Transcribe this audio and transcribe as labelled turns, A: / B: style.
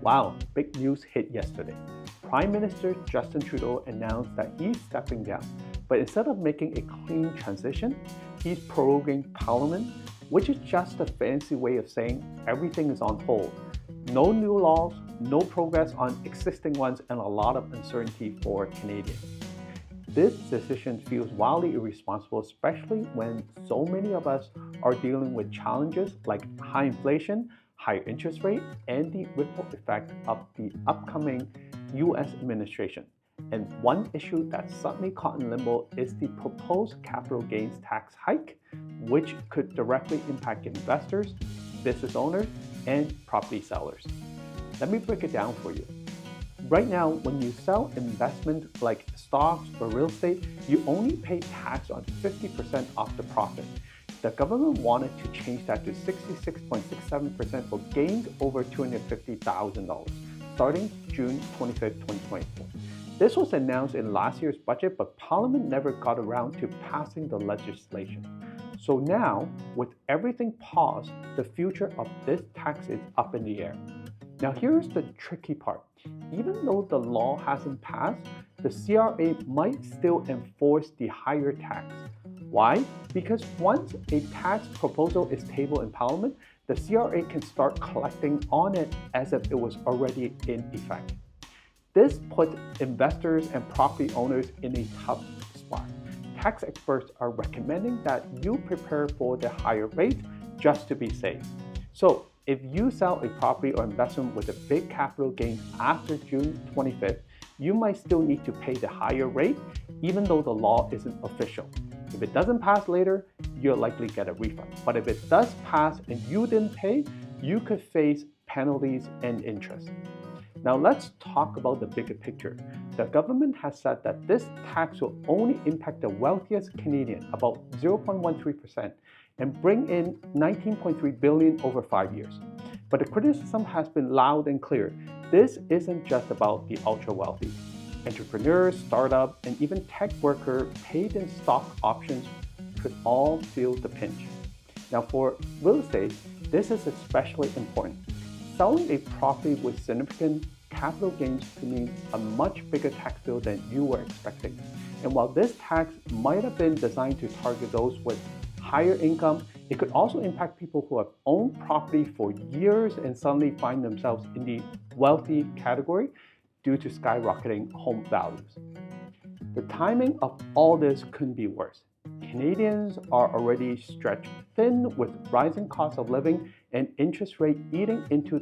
A: Wow, big news hit yesterday. Prime Minister Justin Trudeau announced that he's stepping down, but instead of making a clean transition, he's proroguing Parliament, which is just a fancy way of saying everything is on hold. No new laws, no progress on existing ones, and a lot of uncertainty for Canadians. This decision feels wildly irresponsible, especially when so many of us are dealing with challenges like high inflation, higher interest rate, and the ripple effect of the upcoming US administration. And one issue that's suddenly caught in limbo is the proposed capital gains tax hike, which could directly impact investors, business owners, and property sellers. Let me break it down for you. Right now, when you sell investment like stocks or real estate, you only pay tax on 50% of the profit. The government wanted to change that to 66.67% for gains over $250,000, starting June 25, 2024. This was announced in last year's budget, but Parliament never got around to passing the legislation. So now, with everything paused, the future of this tax is up in the air. Now here's the tricky part. Even though the law hasn't passed, the CRA might still enforce the higher tax. Why? Because once a tax proposal is tabled in Parliament, the CRA can start collecting on it as if it was already in effect. This puts investors and property owners in a tough spot. Tax experts are recommending that you prepare for the higher rate just to be safe. So if you sell a property or investment with a big capital gain after June 25th, you might still need to pay the higher rate, even though the law isn't official. If it doesn't pass later, you'll likely get a refund. But if it does pass and you didn't pay, you could face penalties and interest. Now let's talk about the bigger picture. The government has said that this tax will only impact the wealthiest Canadian, about 0.13%, and bring in $19.3 billion over 5 years. But the criticism has been loud and clear. This isn't just about the ultra-wealthy. Entrepreneurs, startups, and even tech workers paid in stock options could all feel the pinch. Now for real estate, this is especially important. Selling a property with significant capital gains could mean a much bigger tax bill than you were expecting. And while this tax might have been designed to target those with higher income, it could also impact people who have owned property for years and suddenly find themselves in the wealthy category due to skyrocketing home values. The timing of all this couldn't be worse. Canadians are already stretched thin with rising costs of living and interest rate eating into